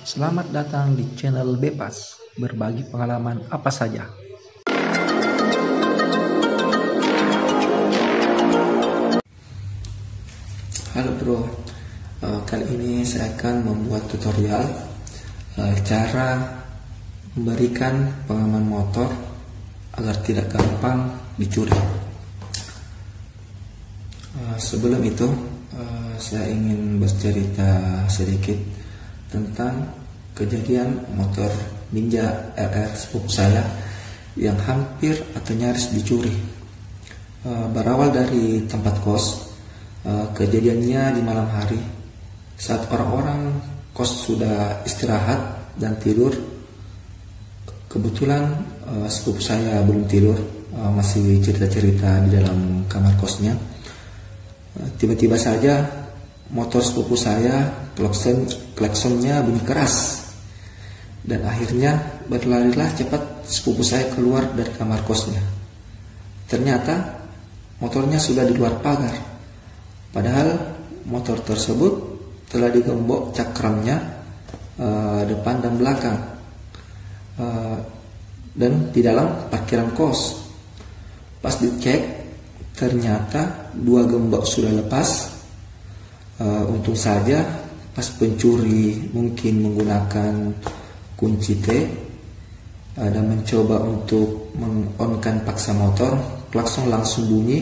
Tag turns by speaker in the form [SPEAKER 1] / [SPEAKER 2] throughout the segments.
[SPEAKER 1] Selamat datang di channel Bebas, berbagi pengalaman apa saja.
[SPEAKER 2] Halo bro, kali ini saya akan membuat tutorial cara memberikan pengaman motor agar tidak gampang dicuri. Sebelum itu, saya ingin bercerita sedikit tentang kejadian motor Ninja RR sepupu saya yang hampir atau nyaris dicuri. Berawal dari tempat kos. Kejadiannya di malam hari saat orang-orang kos sudah istirahat dan tidur. Kebetulan sepupu saya belum tidur, masih cerita-cerita di dalam kamar kosnya. Tiba-tiba saja motor sepupu saya klaksonnya bunyi keras, dan akhirnya berlarilah cepat sepupu saya keluar dari kamar kosnya. Ternyata motornya sudah di luar pagar, padahal motor tersebut telah digembok cakramnya depan dan belakang, dan di dalam parkiran kos. Pas dicek, ternyata dua gembok sudah lepas. Untung saja pas pencuri mungkin menggunakan kunci T dan mencoba untuk mengonkan paksa motor, klakson langsung bunyi.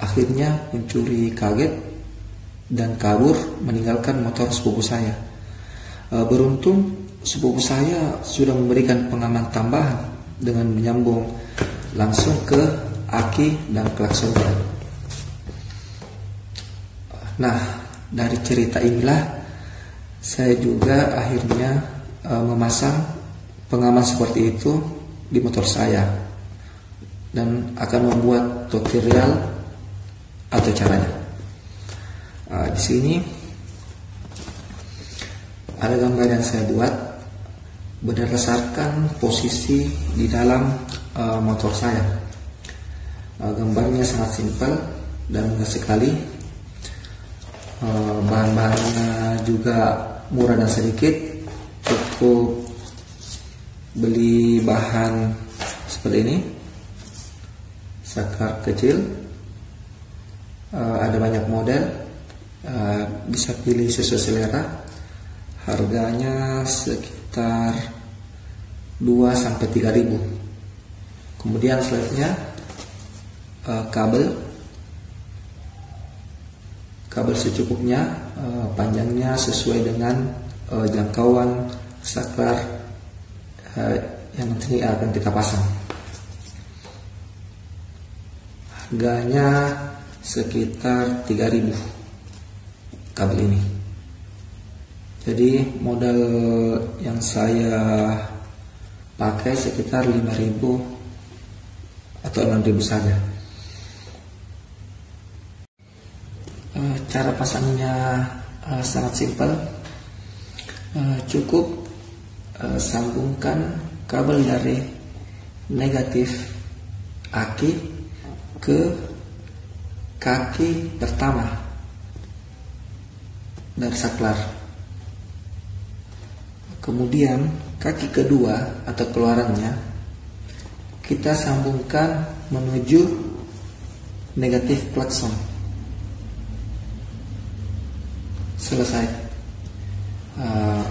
[SPEAKER 2] Akhirnya pencuri kaget dan kabur meninggalkan motor sepupu saya. Beruntung sepupu saya sudah memberikan pengaman tambahan dengan menyambung langsung ke aki dan klaksonnya. Nah, dari cerita inilah saya juga akhirnya memasang pengaman seperti itu di motor saya, dan akan membuat tutorial atau caranya. Di sini ada gambar yang saya buat berdasarkan posisi di dalam motor saya. Gambarnya sangat simpel dan mudah sekali. Bahan-bahannya juga murah dan sedikit. Cukup beli bahan seperti ini, saklar kecil. Ada banyak model, bisa pilih sesuai selera. Harganya sekitar 2-3 ribu. Kemudian selanjutnya kabel secukupnya, panjangnya sesuai dengan jangkauan saklar yang nanti akan kita pasang. Harganya sekitar 3.000 kabel ini. Jadi modal yang saya pakai sekitar 5.000 atau 6.000 saja. Cara pasangnya sangat simpel. Cukup sambungkan kabel dari negatif aki ke kaki pertama dari saklar. Kemudian kaki kedua atau keluarannya kita sambungkan menuju negatif klakson. Selesai.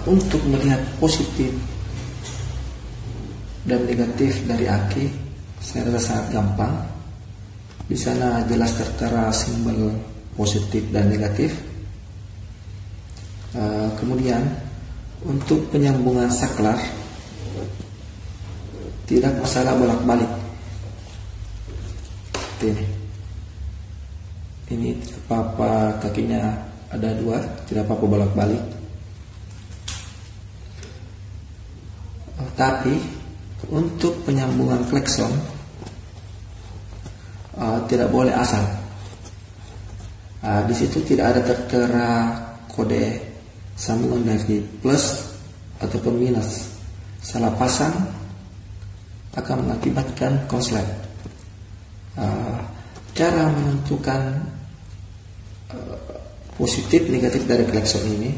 [SPEAKER 2] Untuk melihat positif dan negatif dari aki, saya rasa sangat gampang. Di sana jelas tertera simbol positif dan negatif. Kemudian untuk penyambungan saklar tidak masalah bolak-balik. Ini apa kakinya ada dua, tidak apa-apa bolak-balik. Tapi untuk penyambungan klakson tidak boleh asal. Di situ tidak ada tertera kode sambungan dari plus ataupun minus. Salah pasang akan mengakibatkan konslet. Cara menentukan positif negatif dari klakson ini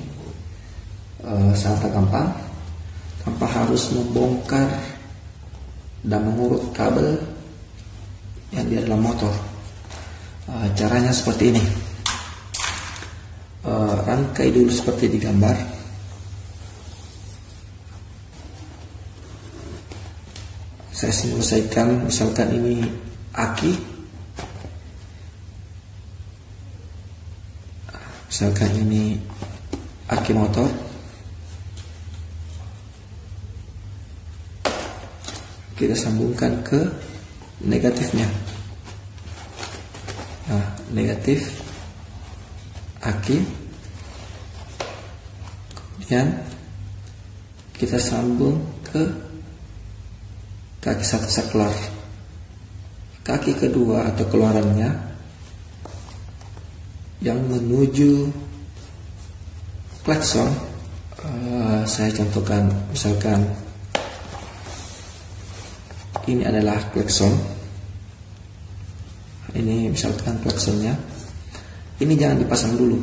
[SPEAKER 2] sangat gampang, tanpa harus membongkar dan mengurut kabel yang di dalam motor. Caranya seperti ini. Rangkai dulu seperti di gambar. Saya selesaikan, misalkan ini aki, misalkan ini aki motor. Kita sambungkan ke negatifnya. Nah, negatif aki, kemudian kita sambung ke kaki satu saklar. Kaki kedua atau keluarannya yang menuju klakson, saya contohkan, misalkan ini adalah klakson. Ini misalkan klaksonnya. Ini jangan dipasang dulu.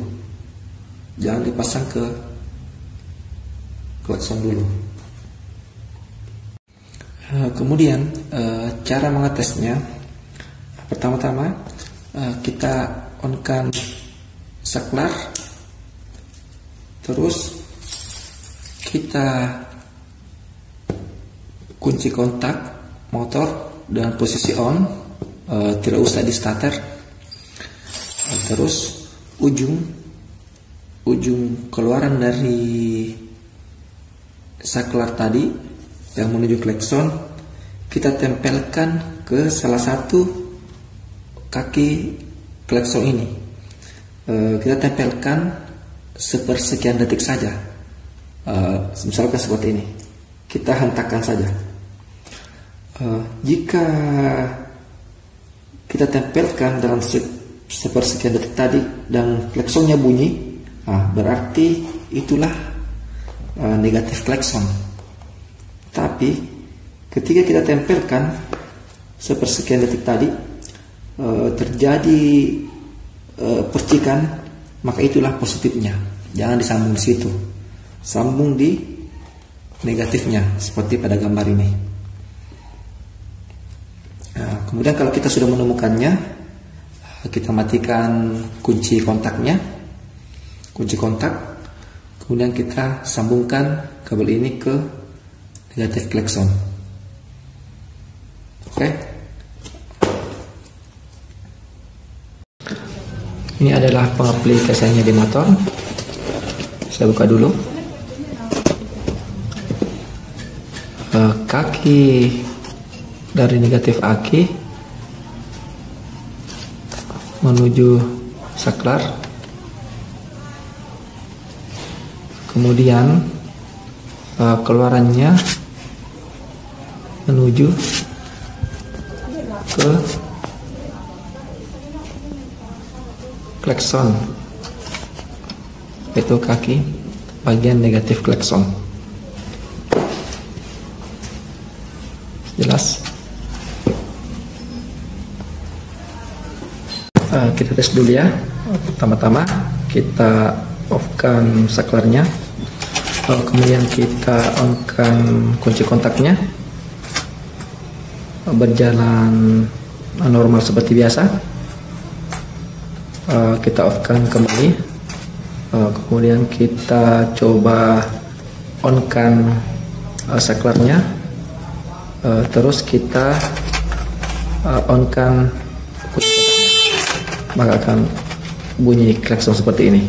[SPEAKER 2] Jangan dipasang ke klakson dulu. Kemudian cara mengetesnya, pertama-tama kita on-kan saklar, terus kita kunci kontak motor dengan posisi on, tidak usah di starter. Terus ujung keluaran dari saklar tadi yang menuju klakson kita tempelkan ke salah satu kaki klakson ini. Kita tempelkan sepersekian detik saja. Misalkan seperti ini, kita hentakkan saja. Jika kita tempelkan dalam sepersekian detik tadi dan klaksonnya bunyi, berarti itulah negatif klakson. Tapi ketika kita tempelkan sepersekian detik tadi, terjadi percikan, maka itulah positifnya. Jangan disambung di situ, sambung di negatifnya seperti pada gambar ini. Kemudian kalau kita sudah menemukannya, kita matikan kunci kontaknya, kunci kontak. Kemudian kita sambungkan kabel ini ke negatif klakson. Oke.
[SPEAKER 1] Ini adalah pengaplikasiannya di motor. Saya buka dulu. Kaki dari negatif aki menuju saklar, kemudian keluarannya menuju ke klakson, itu kaki bagian negatif klakson. Jelas? Kita tes dulu ya. Pertama-tama kita off-kan saklarnya, kemudian kita on-kan kunci kontaknya, berjalan normal seperti biasa. Kita off-kan kembali, kemudian kita coba on-kan saklarnya, terus kita on-kan kunci kontaknya, maka akan bunyi klakson seperti ini.